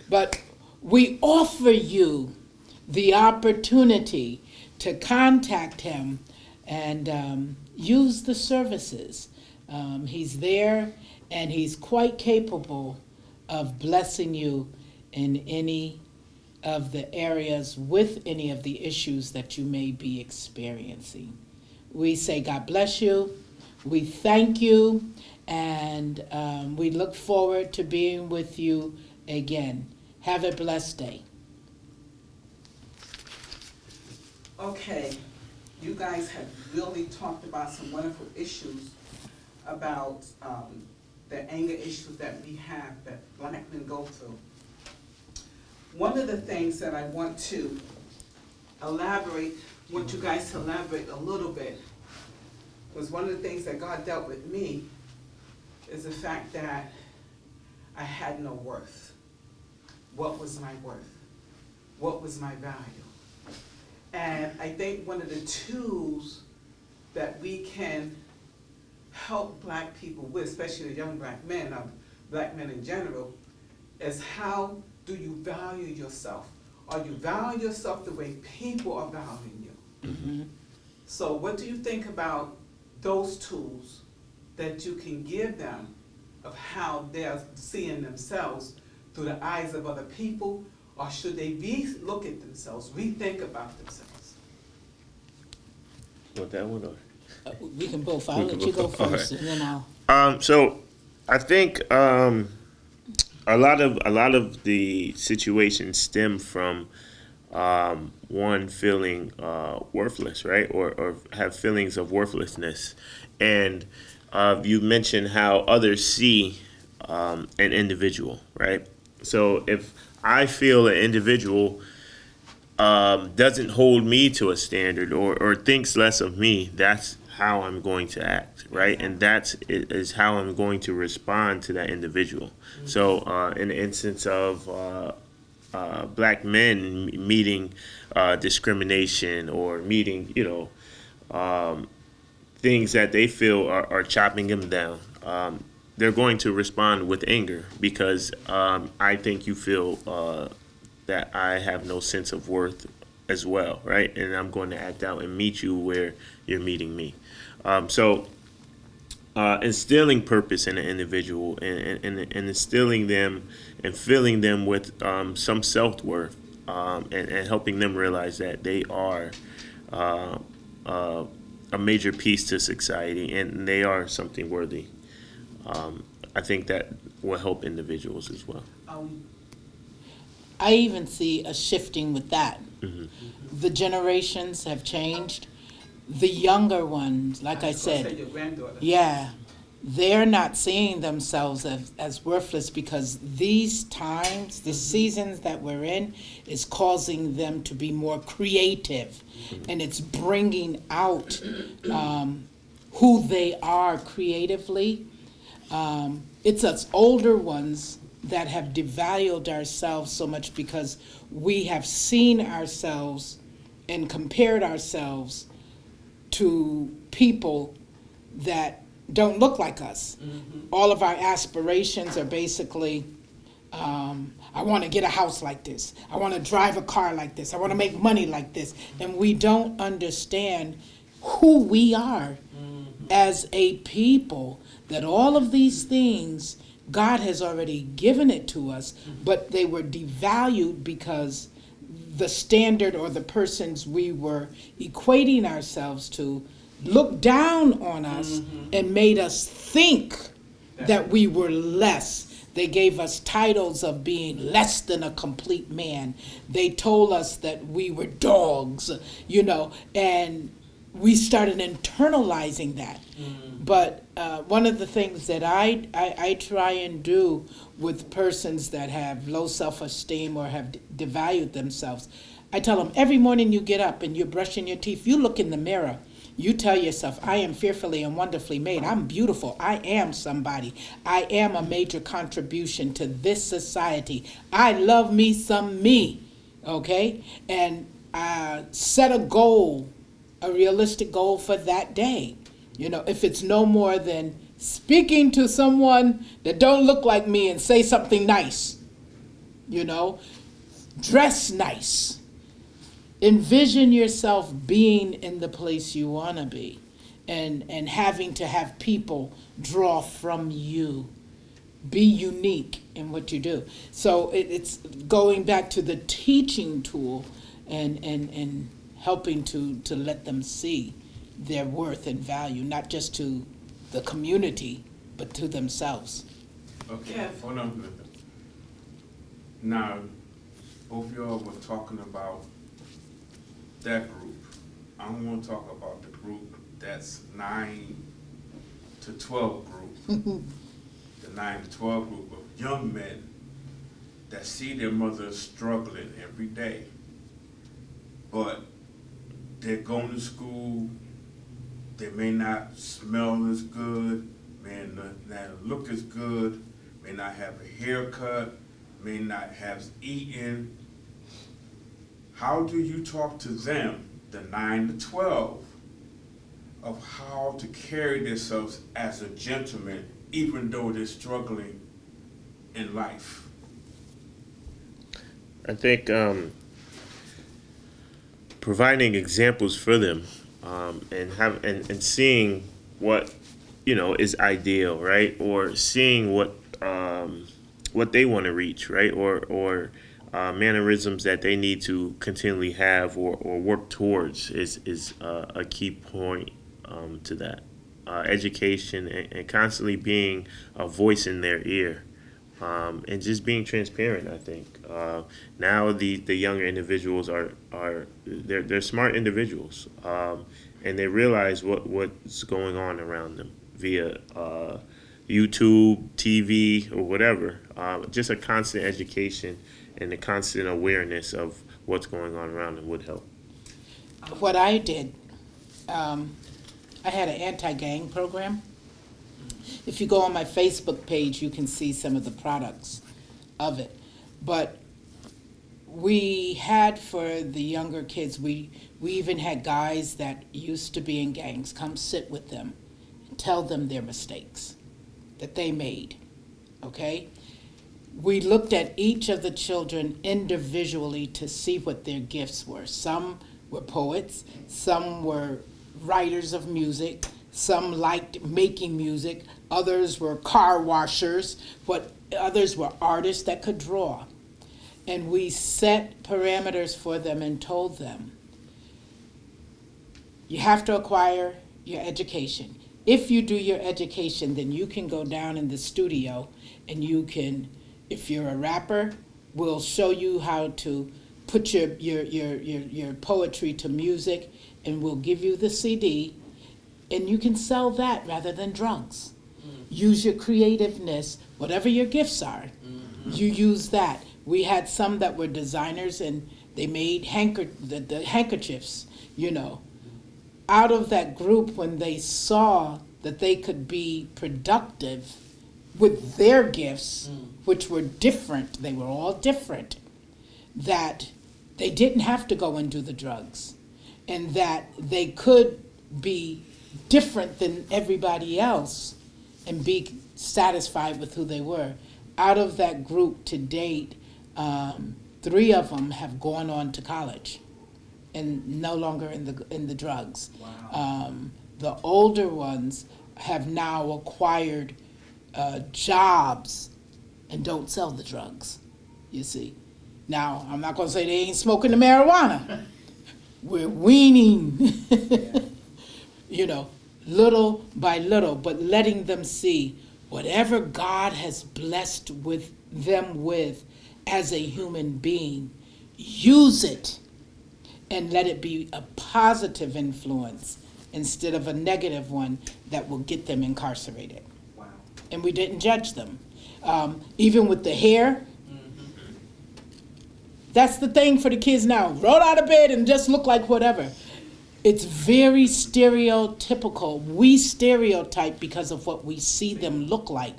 but we offer you the opportunity to contact him and use the services. He's there, and he's quite capable of blessing you in any of the areas with any of the issues that you may be experiencing. We say God bless you. We thank you, and we look forward to being with you again. Have a blessed day. Okay, you guys have really talked about some wonderful issues about the anger issues that we have, that Black men go through. One of the things that I want to want you guys to elaborate a little bit, was one of the things that God dealt with me, is the fact that I had no worth. What was my worth? What was my value? And I think one of the tools that we can help black people with, especially the young black men in general, is how do you value yourself? Or you value yourself the way people are valuing you? Mm-hmm. So what do you think about those tools that you can give them of how they're seeing themselves through the eyes of other people? Or should they look at themselves, rethink about themselves? Want that one or? We can both. I'll let you go first, and then I'll. So I think a lot of the situations stem from one feeling worthless, right, or have feelings of worthlessness, and you mentioned how others see an individual, right? So if I feel an individual doesn't hold me to a standard or thinks less of me, that's how I'm going to act, right? And that is how I'm going to respond to that individual. Mm-hmm. So in the instance of black men meeting discrimination or meeting, things that they feel are chopping them down, they're going to respond with anger because I think you feel that I have no sense of worth as well, right? And I'm going to act out and meet you where you're meeting me. So instilling purpose in an individual and instilling them and filling them with some self-worth and helping them realize that they are a major piece to society and they are something worthy. I think that will help individuals as well. I even see a shifting with that. Mm-hmm. The generations have changed. The younger ones, like I said, your granddaughter. yeah, they're not seeing themselves as worthless because these times, the seasons that we're in, is causing them to be more creative, and it's bringing out who they are creatively. It's us older ones that have devalued ourselves so much because we have seen ourselves and compared ourselves to people that don't look like us. Mm-hmm. All of our aspirations are basically, I want to get a house like this. I want to drive a car like this. I want to make money like this. And we don't understand who we are as a people, that all of these things, God has already given it to us, but they were devalued because the standard or the persons we were equating ourselves to looked down on us and made us think that we were less. They gave us titles of being less than a complete man. They told us that we were dogs, and we started internalizing that. But one of the things that I try and do with persons that have low self-esteem or have devalued themselves, I tell them every morning you get up and you're brushing your teeth, you look in the mirror, you tell yourself, I am fearfully and wonderfully made. I'm beautiful. I am somebody. I am a major contribution to this society. I love me some me, okay? And set a goal, a realistic goal for that day. If it's no more than speaking to someone that don't look like me and say something nice, dress nice. Envision yourself being in the place you want to be and having to have people draw from you. Be unique in what you do. So it's going back to the teaching tool and helping to let them see their worth and value, not just to the community, but to themselves. Okay, Yeah. hold on a minute. Now, both of y'all were talking about that group. I want to talk about the group that's 9 to 12 group. The 9 to 12 group of young men that see their mothers struggling every day. But they're going to school, they may not smell as good, may not look as good, may not have a haircut, may not have eaten. How do you talk to them, the 9 to 12, of how to carry themselves as a gentleman, even though they're struggling in life? I think providing examples for them, and seeing what is ideal, right? Or seeing what they want to reach, right? Or mannerisms that they need to continually have or work towards is a key point to that. Education and constantly being a voice in their ear. And just being transparent, I think. Now the younger individuals they're smart individuals, and they realize what's going on around them via YouTube, TV, or whatever. Just a constant education and a constant awareness of what's going on around them would help. What I did, I had an anti-gang program. If you go on my Facebook page, you can see some of the products of it. But we had, for the younger kids, we even had guys that used to be in gangs come sit with them and tell them their mistakes that they made, okay? We looked at each of the children individually to see what their gifts were. Some were poets, some were writers of music, some liked making music, others were car washers, others were artists that could draw. And we set parameters for them and told them, you have to acquire your education. If you do your education, then you can go down in the studio and you can, if you're a rapper, we'll show you how to put your poetry to music, and we'll give you the CD, and you can sell that rather than drugs. Use your creativeness, whatever your gifts are, you use that. We had some that were designers, and they made the handkerchiefs, Out of that group, when they saw that they could be productive with their gifts, which were different, they were all different, that they didn't have to go and do the drugs, and that they could be different than everybody else and be satisfied with who they were. Out of that group to date, 3 of them have gone on to college and no longer in the drugs. Wow. The older ones have now acquired jobs and don't sell the drugs, you see. Now, I'm not gonna say they ain't smoking the marijuana. We're weaning, little by little, but letting them see whatever God has blessed them with as a human being, use it and let it be a positive influence instead of a negative one that will get them incarcerated. Wow. And we didn't judge them. Even with the hair, that's the thing for the kids now. Roll out of bed and just look like whatever. It's very stereotypical. We stereotype because of what we see them look like.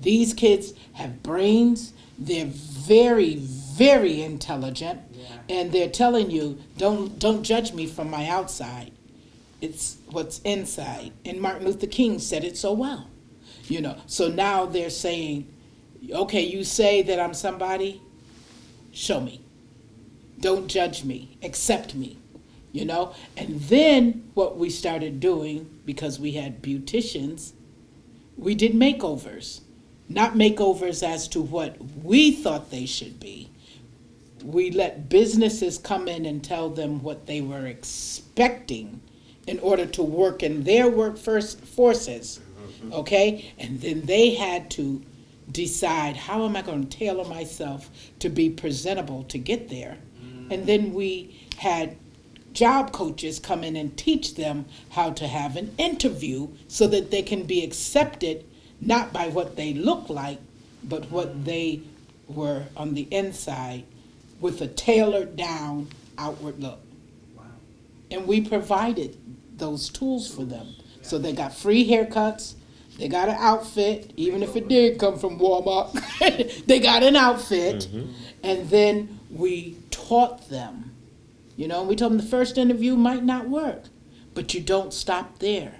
These kids have brains. They're very, very intelligent. Yeah. And they're telling you, don't judge me from my outside. It's what's inside. And Martin Luther King said it so well. So now they're saying, okay, you say that I'm somebody, show me. Don't judge me, accept me, And then what we started doing, because we had beauticians, we did makeovers. Not makeovers as to what we thought they should be. We let businesses come in and tell them what they were expecting in order to work in their forces, okay? And then they had to decide, how am I going to tailor myself to be presentable to get there? And then we had job coaches come in and teach them how to have an interview so that they can be accepted, not by what they look like, but what they were on the inside with a tailored down outward look. Wow. And we provided those tools for them. So they got free haircuts, They got an outfit, even if it did come from Walmart. They got an outfit, and then we taught them. You know, we told them the first interview might not work, but you don't stop there.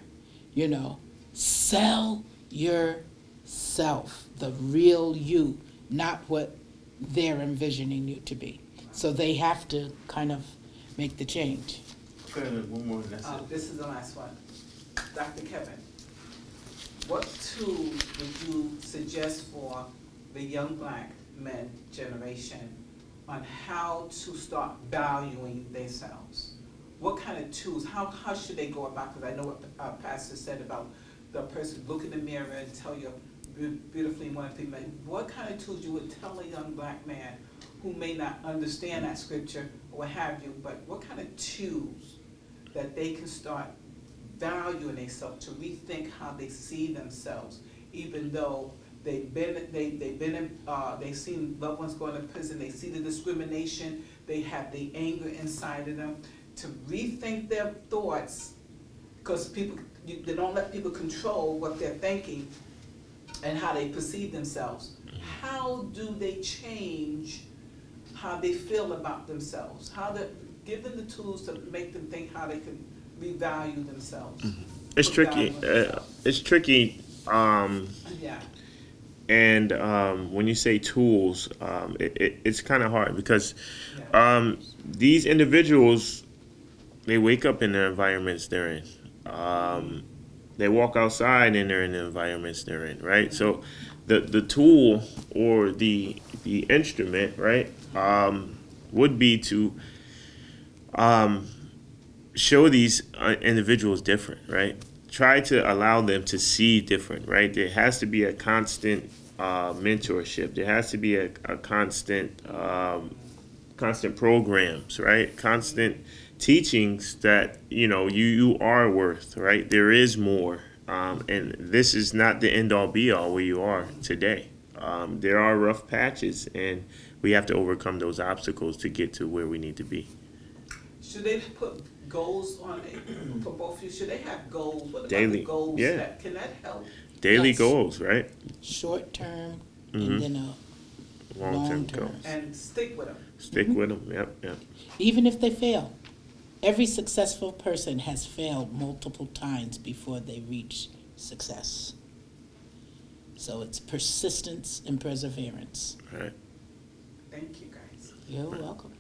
You know, sell yourself, the real you, not what they're envisioning you to be. So they have to kind of make the change. Okay, one more, that's it. This is the last one. Dr. Kevin, what tools would you suggest for the young black men generation on how to start valuing themselves? What kind of tools, how should they go about, because I know what Pastor said about the person look in the mirror and tell you beautifully wonderfully made. What kind of tools you would tell a young black man who may not understand that scripture or what have you, but what kind of tools that they can start valuing themselves, to rethink how they see themselves, even though they've seen loved ones going to prison, they see the discrimination, they have the anger inside of them, to rethink their thoughts, because they don't let people control what they're thinking and how they perceive themselves. How do they change how they feel about themselves? How to give them the tools to make them think how they can revalue themselves. It's tricky. It's tricky. Yeah. And when you say tools, it's kind of hard because these individuals, they wake up in the environments they're in. They walk outside and they're in the environments they're in, right? So the tool or the instrument, right, would be to show these individuals different, right? Try to allow them to see different, right? There has to be a constant mentorship. There has to be a constant programs, right? Constant teachings that, you know, you are worth, right? There is more. And this is not the end all be all where you are today. There are rough patches, and we have to overcome those obstacles to get to where we need to be. Should they put goals on it for both of you? Should they have goals? What about Daily, the goals? yeah. Can that help? Daily Yes. goals, right? Short term and then a Long-term long term. goals. And stick with them. Stick with them. Yep. Even if they fail. Every successful person has failed multiple times before they reach success. So it's persistence and perseverance. Right. Thank you, guys. You're welcome.